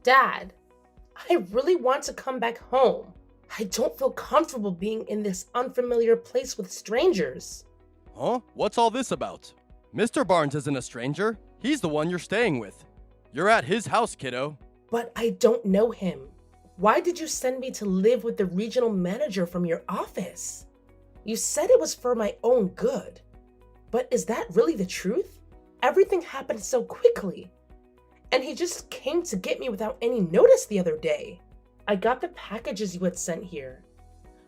Dad, I really want to come back home. I don't feel comfortable being in this unfamiliar place with strangers. Huh? What's all this about? Mr. Barnes isn't a stranger. He's the one you're staying with. You're at his house, kiddo. But I don't know him. Why did you send me to live with the regional manager from your office? You said it was for my own good. But is that really the truth? Everything happened so quickly. And he just came to get me without any notice the other day. I got the packages you had sent here.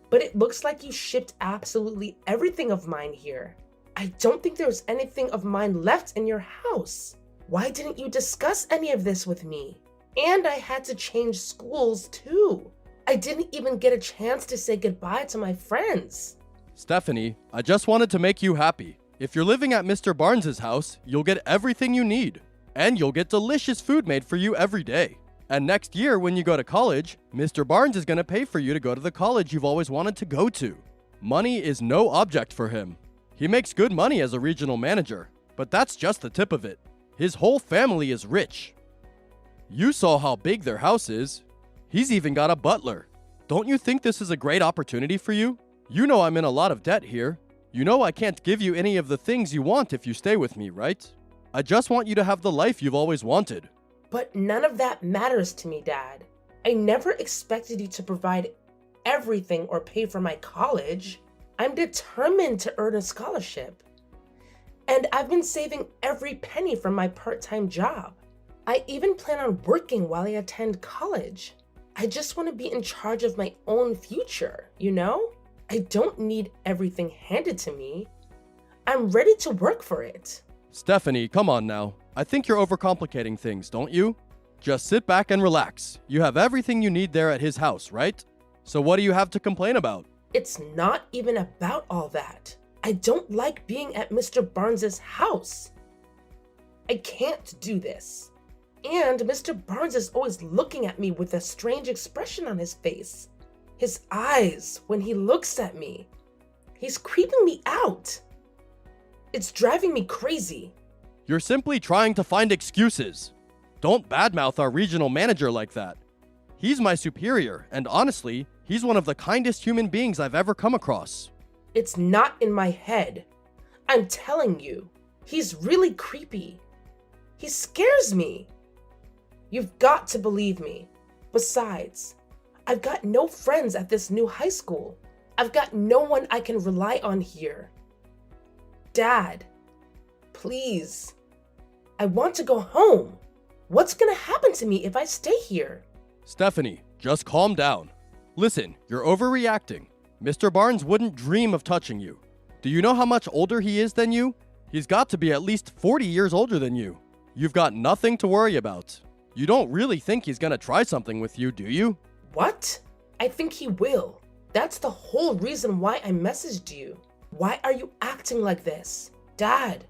But it looks like you shipped absolutely everything of mine here. I don't think there's anything of mine left in your house. Why didn't you discuss any of this with me? And I had to change schools too. I didn't even get a chance to say goodbye to my friends. Stephanie, I just wanted to make you happy. If you're living at Mr. Barnes's house, you'll get everything you need. And you'll get delicious food made for you every day. And next year, when you go to college, Mr. Barnes is going to pay for you to go to the college you've always wanted to go to. Money is no object for him. He makes good money as a regional manager, but that's just the tip of it. His whole family is rich. You saw how big their house is. He's even got a butler. Don't you think this is a great opportunity for you? You know I'm in a lot of debt here. You know I can't give you any of the things you want if you stay with me, right? I just want you to have the life you've always wanted. But none of that matters to me, Dad. I never expected you to provide everything or pay for my college. I'm determined to earn a scholarship. And I've been saving every penny from my part-time job. I even plan on working while I attend college. I just want to be in charge of my own future, you know? I don't need everything handed to me. I'm ready to work for it. Stephanie, come on now. I think you're overcomplicating things, don't you? Just sit back and relax. You have everything you need there at his house, right? So what do you have to complain about? It's not even about all that. I don't like being at Mr. Barnes's house. I can't do this. And Mr. Barnes is always looking at me with a strange expression on his face. His eyes when he looks at me. He's creeping me out. It's driving me crazy. You're simply trying to find excuses. Don't badmouth our regional manager like that. He's my superior, and honestly, he's one of the kindest human beings I've ever come across. It's not in my head. I'm telling you, he's really creepy. He scares me. You've got to believe me. Besides, I've got no friends at this new high school. I've got no one I can rely on here. Dad, please. I want to go home. What's gonna happen to me if I stay here? Stephanie, just calm down. Listen, you're overreacting. Mr. Barnes wouldn't dream of touching you. Do you know how much older he is than you? He's got to be at least 40 years older than you. You've got nothing to worry about. You don't really think he's gonna try something with you, do you? What? I think he will. That's the whole reason why I messaged you. Why are you acting like this? Dad,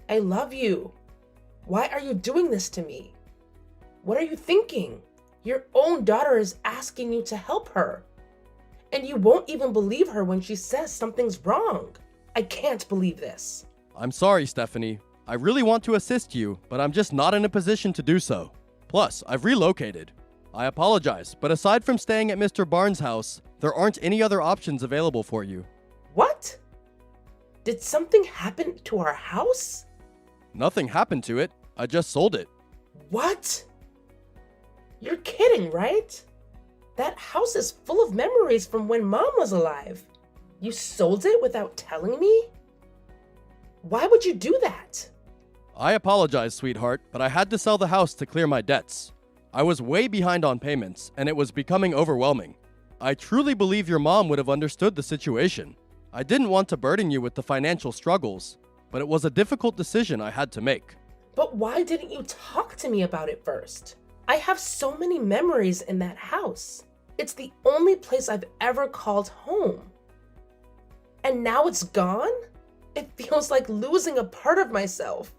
I love you. Why are you doing this to me? What are you thinking? Your own daughter is asking you to help her. And you won't even believe her when she says something's wrong. I can't believe this. I'm sorry, Stephanie. I really want to assist you, but I'm just not in a position to do so. Plus, I've relocated. I apologize, but aside from staying at Mr. Barnes' house, there aren't any other options available for you. What? Did something happen to our house? Nothing happened to it. I just sold it. What? You're kidding, right? That house is full of memories from when Mom was alive. You sold it without telling me? Why would you do that? I apologize, sweetheart, but I had to sell the house to clear my debts. I was way behind on payments, and it was becoming overwhelming. I truly believe your mom would have understood the situation. I didn't want to burden you with the financial struggles, but it was a difficult decision I had to make. But why didn't you talk to me about it first? I have so many memories in that house. It's the only place I've ever called home. And now it's gone? It feels like losing a part of myself.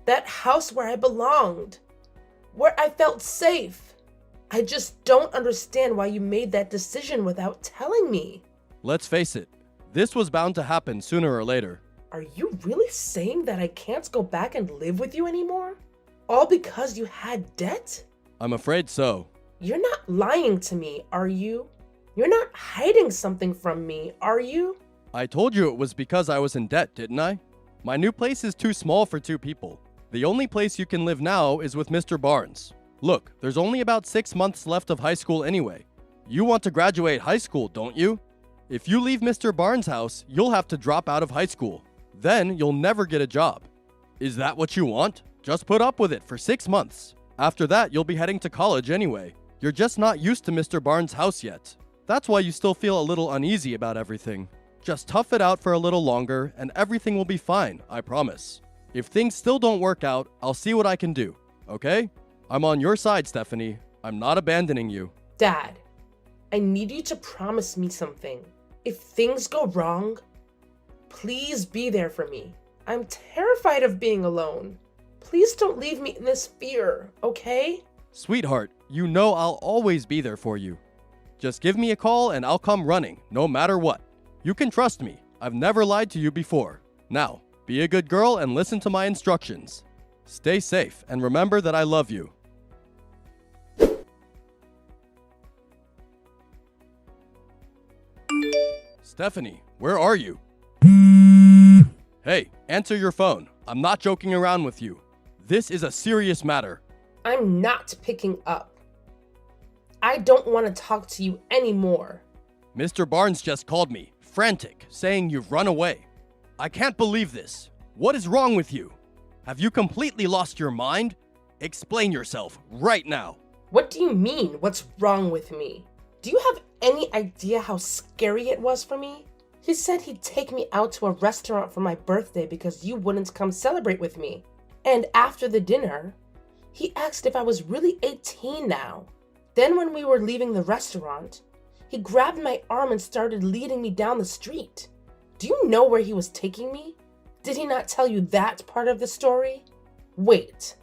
That house where I belonged, where I felt safe. I just don't understand why you made that decision without telling me. Let's face it, this was bound to happen sooner or later. Are you really saying that I can't go back and live with you anymore? All because you had debt? I'm afraid so. You're not lying to me, are you? You're not hiding something from me, are you? I told you it was because I was in debt, didn't I? My new place is too small for 2 people. The only place you can live now is with Mr. Barnes. Look, there's only about 6 months left of high school anyway. You want to graduate high school, don't you? If you leave Mr. Barnes' house, you'll have to drop out of high school. Then you'll never get a job. Is that what you want? Just put up with it for 6 months. After that, you'll be heading to college anyway. You're just not used to Mr. Barnes' house yet. That's why you still feel a little uneasy about everything. Just tough it out for a little longer and everything will be fine, I promise. If things still don't work out, I'll see what I can do, okay? I'm on your side, Stephanie. I'm not abandoning you. Dad, I need you to promise me something. If things go wrong, please be there for me. I'm terrified of being alone. Please don't leave me in this fear, okay? Sweetheart, you know I'll always be there for you. Just give me a call and I'll come running, no matter what. You can trust me. I've never lied to you before. Now, be a good girl and listen to my instructions. Stay safe and remember that I love you. Stephanie, where are you? Hey, answer your phone. I'm not joking around with you. This is a serious matter. I'm not picking up. I don't want to talk to you anymore. Mr. Barnes just called me, frantic, saying you've run away. I can't believe this. What is wrong with you? Have you completely lost your mind? Explain yourself right now. What do you mean, what's wrong with me? Do you have any idea how scary it was for me? He said he'd take me out to a restaurant for my birthday because you wouldn't come celebrate with me. And after the dinner, he asked if I was really 18 now. Then when we were leaving the restaurant, he grabbed my arm and started leading me down the street. Do you know where he was taking me? Did he not tell you that part of the story? Wait,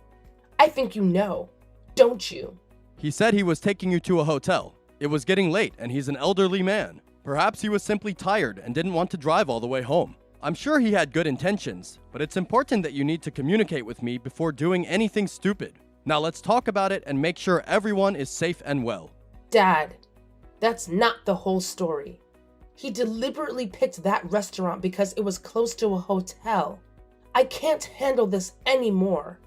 I think you know, don't you? He said he was taking you to a hotel. It was getting late and he's an elderly man. Perhaps he was simply tired and didn't want to drive all the way home. I'm sure he had good intentions, but it's important that you need to communicate with me before doing anything stupid. Now let's talk about it and make sure everyone is safe and well. Dad, that's not the whole story. He deliberately picked that restaurant because it was close to a hotel. I can't handle this anymore.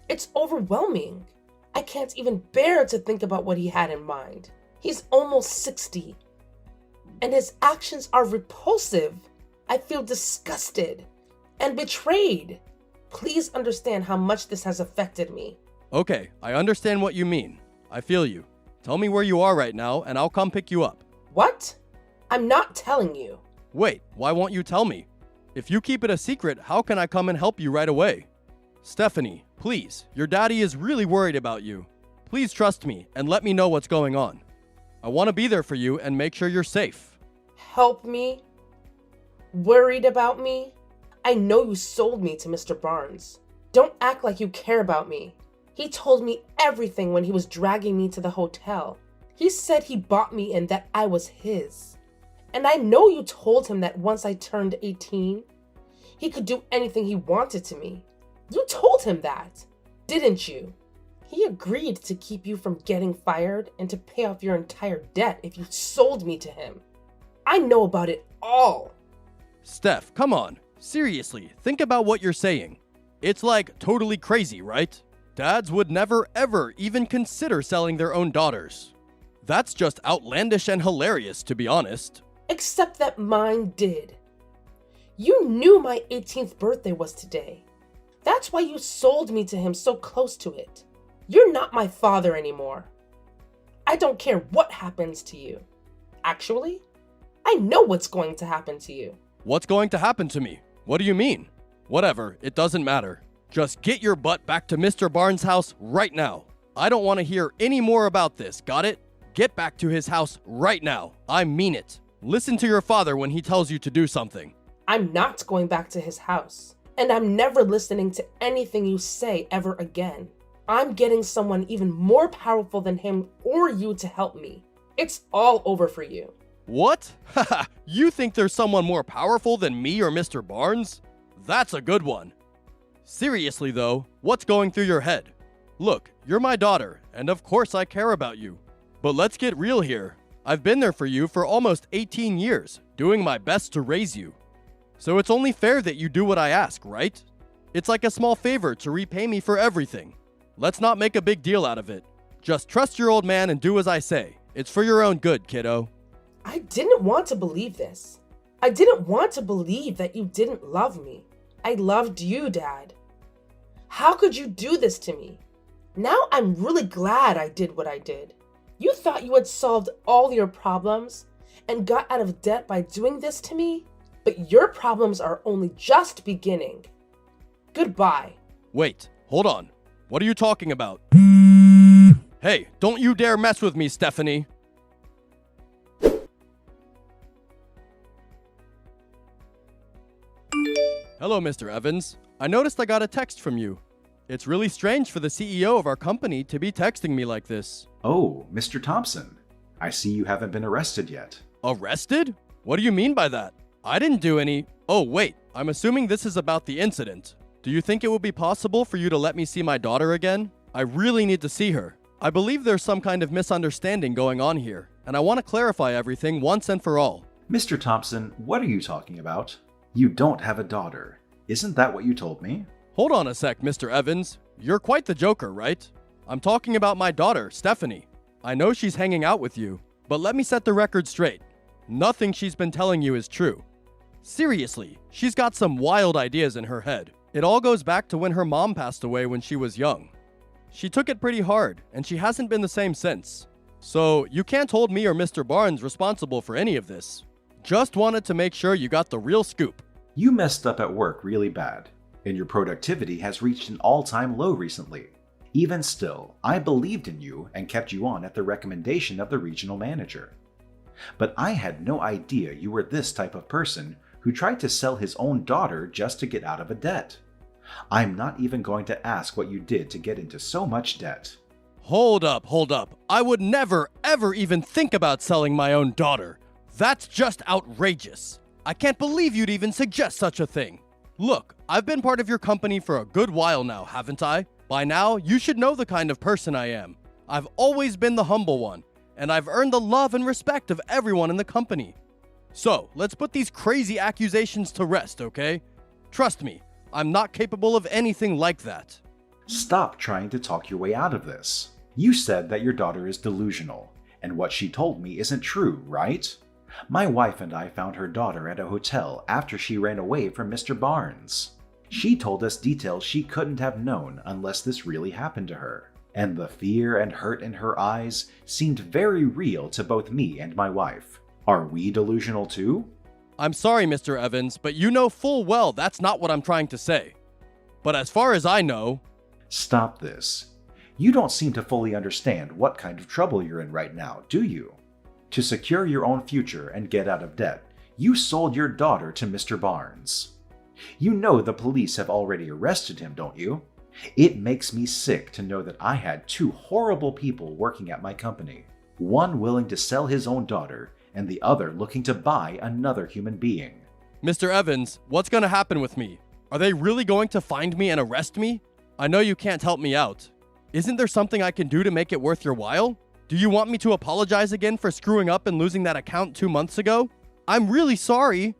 It's overwhelming. I can't even bear to think about what he had in mind. He's almost 60, and his actions are repulsive. I feel disgusted and betrayed. Please understand how much this has affected me. Okay, I understand what you mean. I feel you. Tell me where you are right now and I'll come pick you up. What? I'm not telling you. Wait, why won't you tell me? If you keep it a secret, how can I come and help you right away? Stephanie, please, your daddy is really worried about you. Please trust me and let me know what's going on. I want to be there for you and make sure you're safe. Help me? Worried about me? I know you sold me to Mr. Barnes. Don't act like you care about me. He told me everything when he was dragging me to the hotel. He said he bought me and that I was his. And I know you told him that once I turned 18, he could do anything he wanted to me. You told him that, didn't you? He agreed to keep you from getting fired and to pay off your entire debt if you sold me to him. I know about it all. Steph, come on. Seriously, think about what you're saying. It's like totally crazy, right? Dads would never ever even consider selling their own daughters. That's just outlandish and hilarious, to be honest. Except that mine did. You knew my 18th birthday was today. That's why you sold me to him so close to it. You're not my father anymore. I don't care what happens to you. Actually, I know what's going to happen to you. What's going to happen to me? What do you mean? Whatever, it doesn't matter. Just get your butt back to Mr. Barnes' house right now. I don't want to hear any more about this, got it? Get back to his house right now. I mean it. Listen to your father when he tells you to do something. I'm not going back to his house, and I'm never listening to anything you say ever again. I'm getting someone even more powerful than him or you to help me. It's all over for you. What? Haha, you think there's someone more powerful than me or Mr. Barnes? That's a good one. Seriously though, what's going through your head? Look, you're my daughter, and of course I care about you. But let's get real here. I've been there for you for almost 18 years, doing my best to raise you. So it's only fair that you do what I ask, right? It's like a small favor to repay me for everything. Let's not make a big deal out of it. Just trust your old man and do as I say. It's for your own good, kiddo. I didn't want to believe this. I didn't want to believe that you didn't love me. I loved you, Dad. How could you do this to me? Now I'm really glad I did what I did. You thought you had solved all your problems and got out of debt by doing this to me? But your problems are only just beginning. Goodbye. Wait, hold on. What are you talking about? Hey, don't you dare mess with me, Stephanie. Hello, Mr. Evans. I noticed I got a text from you. It's really strange for the CEO of our company to be texting me like this. Oh, Mr. Thompson. I see you haven't been arrested yet. Arrested? What do you mean by that? I didn't do any... Oh, wait. I'm assuming this is about the incident. Do you think it would be possible for you to let me see my daughter again? I really need to see her. I believe there's some kind of misunderstanding going on here, and I want to clarify everything once and for all. Mr. Thompson, what are you talking about? You don't have a daughter. Isn't that what you told me? Hold on a sec, Mr. Evans. You're quite the joker, right? I'm talking about my daughter, Stephanie. I know she's hanging out with you, but let me set the record straight. Nothing she's been telling you is true. Seriously, she's got some wild ideas in her head. It all goes back to when her mom passed away when she was young. She took it pretty hard, and she hasn't been the same since. So, you can't hold me or Mr. Barnes responsible for any of this. Just wanted to make sure you got the real scoop. You messed up at work really bad, and your productivity has reached an all-time low recently. Even still, I believed in you and kept you on at the recommendation of the regional manager. But I had no idea you were this type of person who tried to sell his own daughter just to get out of a debt. I'm not even going to ask what you did to get into so much debt. Hold up. I would never, ever even think about selling my own daughter. That's just outrageous. I can't believe you'd even suggest such a thing. Look, I've been part of your company for a good while now, haven't I? By now, you should know the kind of person I am. I've always been the humble one, and I've earned the love and respect of everyone in the company. So, let's put these crazy accusations to rest, okay? Trust me, I'm not capable of anything like that. Stop trying to talk your way out of this. You said that your daughter is delusional, and what she told me isn't true, right? My wife and I found her daughter at a hotel after she ran away from Mr. Barnes. She told us details she couldn't have known unless this really happened to her, and the fear and hurt in her eyes seemed very real to both me and my wife. Are we delusional too? I'm sorry, Mr. Evans, but you know full well that's not what I'm trying to say. But as far as I know... Stop this. You don't seem to fully understand what kind of trouble you're in right now, do you? To secure your own future and get out of debt, you sold your daughter to Mr. Barnes. You know the police have already arrested him, don't you? It makes me sick to know that I had two horrible people working at my company, one willing to sell his own daughter and the other looking to buy another human being. Mr. Evans, what's going to happen with me? Are they really going to find me and arrest me? I know you can't help me out. Isn't there something I can do to make it worth your while? Do you want me to apologize again for screwing up and losing that account 2 months ago? I'm really sorry.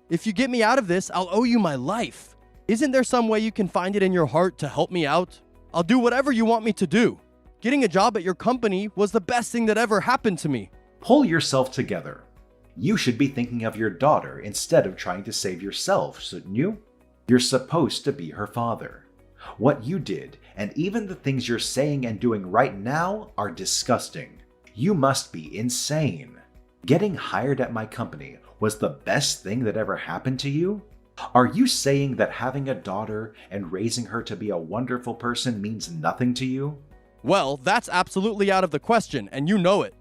If you get me out of this, I'll owe you my life. Isn't there some way you can find it in your heart to help me out? I'll do whatever you want me to do. Getting a job at your company was the best thing that ever happened to me. Pull yourself together. You should be thinking of your daughter instead of trying to save yourself, shouldn't you? You're supposed to be her father. What you did, and even the things you're saying and doing right now, are disgusting. You must be insane. Getting hired at my company was the best thing that ever happened to you? Are you saying that having a daughter and raising her to be a wonderful person means nothing to you? Well, that's absolutely out of the question, and you know it.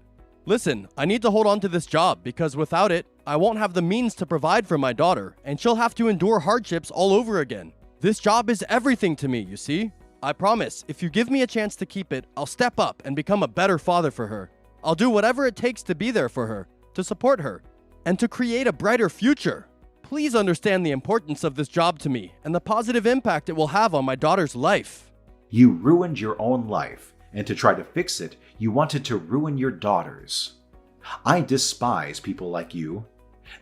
Listen, I need to hold on to this job because without it, I won't have the means to provide for my daughter, and she'll have to endure hardships all over again. This job is everything to me, you see? I promise, if you give me a chance to keep it, I'll step up and become a better father for her. I'll do whatever it takes to be there for her, to support her, and to create a brighter future. Please understand the importance of this job to me and the positive impact it will have on my daughter's life. You ruined your own life, and to try to fix it, you wanted to ruin your daughter's. I despise people like you.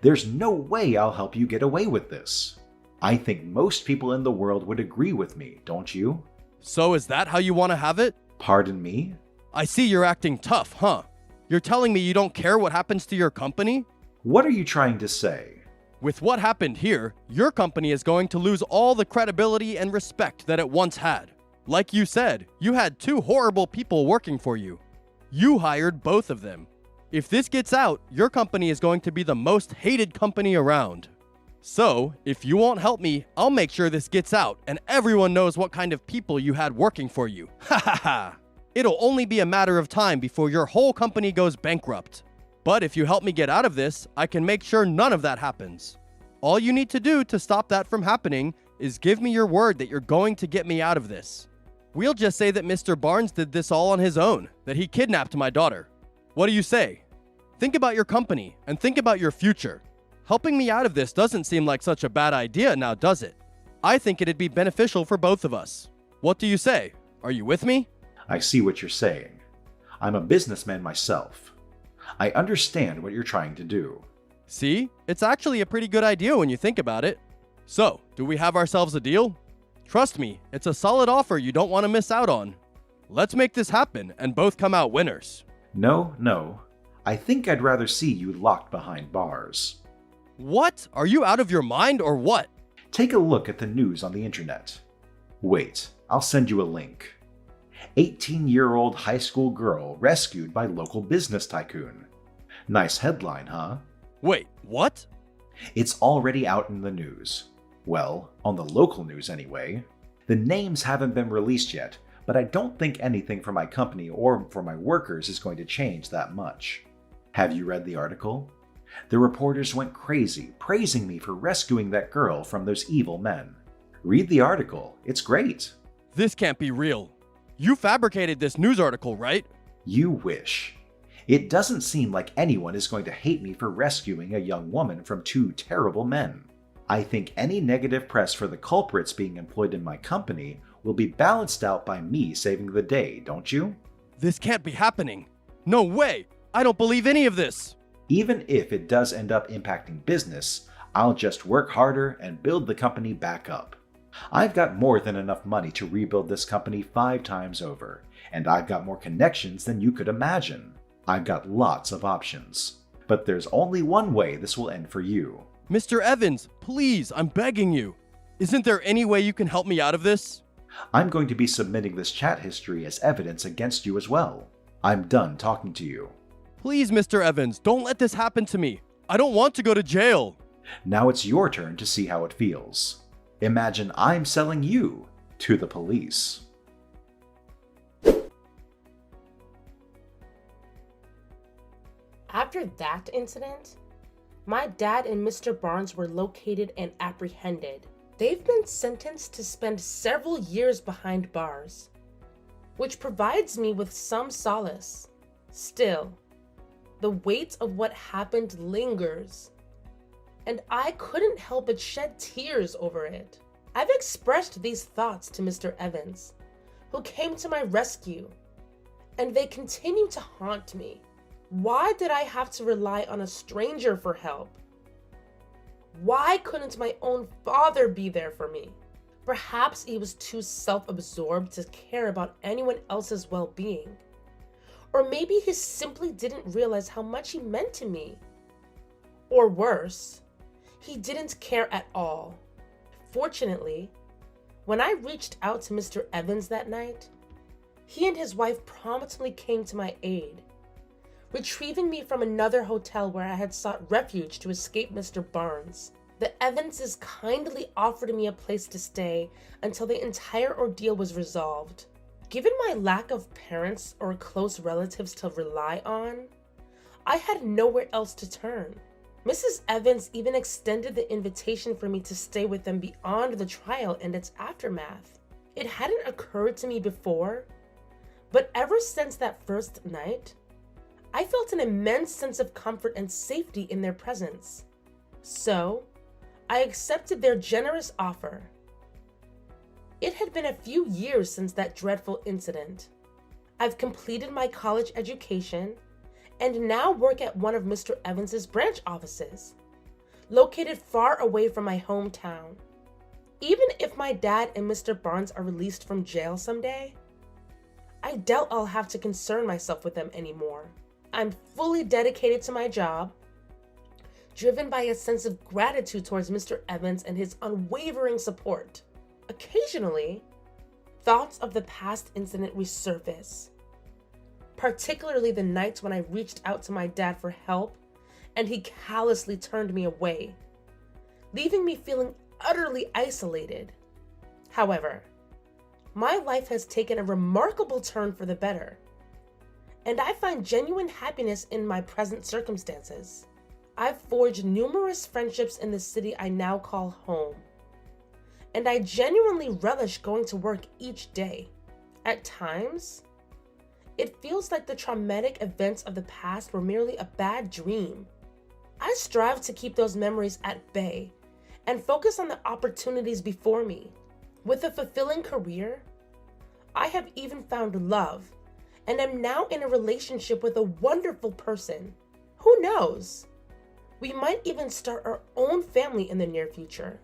There's no way I'll help you get away with this. I think most people in the world would agree with me, don't you? So is that how you want to have it? Pardon me? I see you're acting tough, huh? You're telling me you don't care what happens to your company? What are you trying to say? With what happened here, your company is going to lose all the credibility and respect that it once had. Like you said, you had two horrible people working for you. You hired both of them. If this gets out, your company is going to be the most hated company around. So, if you won't help me, I'll make sure this gets out and everyone knows what kind of people you had working for you. Ha ha ha! It'll only be a matter of time before your whole company goes bankrupt. But if you help me get out of this, I can make sure none of that happens. All you need to do to stop that from happening is give me your word that you're going to get me out of this. We'll just say that Mr. Barnes did this all on his own, that he kidnapped my daughter. What do you say? Think about your company and think about your future. Helping me out of this doesn't seem like such a bad idea now, does it? I think it'd be beneficial for both of us. What do you say? Are you with me? I see what you're saying. I'm a businessman myself. I understand what you're trying to do. See? It's actually a pretty good idea when you think about it. So, do we have ourselves a deal? Trust me, it's a solid offer you don't want to miss out on. Let's make this happen and both come out winners. No. I think I'd rather see you locked behind bars. What? Are you out of your mind or what? Take a look at the news on the internet. Wait, I'll send you a link. 18-year-old high school girl rescued by local business tycoon. Nice headline, huh? Wait, what? It's already out in the news. Well, on the local news anyway. The names haven't been released yet, but I don't think anything for my company or for my workers is going to change that much. Have you read the article? The reporters went crazy, praising me for rescuing that girl from those evil men. Read the article, it's great. This can't be real. You fabricated this news article, right? You wish. It doesn't seem like anyone is going to hate me for rescuing a young woman from two terrible men. I think any negative press for the culprits being employed in my company will be balanced out by me saving the day, don't you? This can't be happening. No way! I don't believe any of this! Even if it does end up impacting business, I'll just work harder and build the company back up. I've got more than enough money to rebuild this company 5 times over, and I've got more connections than you could imagine. I've got lots of options. But there's only one way this will end for you. Mr. Evans, please, I'm begging you. Isn't there any way you can help me out of this? I'm going to be submitting this chat history as evidence against you as well. I'm done talking to you. Please, Mr. Evans, don't let this happen to me. I don't want to go to jail. Now it's your turn to see how it feels. Imagine I'm selling you to the police. After that incident, my dad and Mr. Barnes were located and apprehended. They've been sentenced to spend several years behind bars, which provides me with some solace. Still, the weight of what happened lingers, and I couldn't help but shed tears over it. I've expressed these thoughts to Mr. Evans, who came to my rescue, and they continue to haunt me. Why did I have to rely on a stranger for help? Why couldn't my own father be there for me? Perhaps he was too self-absorbed to care about anyone else's well-being. Or maybe he simply didn't realize how much he meant to me. Or worse, he didn't care at all. Fortunately, when I reached out to Mr. Evans that night, he and his wife promptly came to my aid, retrieving me from another hotel where I had sought refuge to escape Mr. Barnes. The Evanses kindly offered me a place to stay until the entire ordeal was resolved. Given my lack of parents or close relatives to rely on, I had nowhere else to turn. Mrs. Evans even extended the invitation for me to stay with them beyond the trial and its aftermath. It hadn't occurred to me before, but ever since that first night, I felt an immense sense of comfort and safety in their presence. So, I accepted their generous offer. It had been a few years since that dreadful incident. I've completed my college education and now work at one of Mr. Evans's branch offices, located far away from my hometown. Even if my dad and Mr. Barnes are released from jail someday, I doubt I'll have to concern myself with them anymore. I'm fully dedicated to my job, driven by a sense of gratitude towards Mr. Evans and his unwavering support. Occasionally, thoughts of the past incident resurface, particularly the nights when I reached out to my dad for help and he callously turned me away, leaving me feeling utterly isolated. However, my life has taken a remarkable turn for the better, and I find genuine happiness in my present circumstances. I've forged numerous friendships in the city I now call home, and I genuinely relish going to work each day. At times, it feels like the traumatic events of the past were merely a bad dream. I strive to keep those memories at bay and focus on the opportunities before me. With a fulfilling career, I have even found love and am now in a relationship with a wonderful person. Who knows? We might even start our own family in the near future.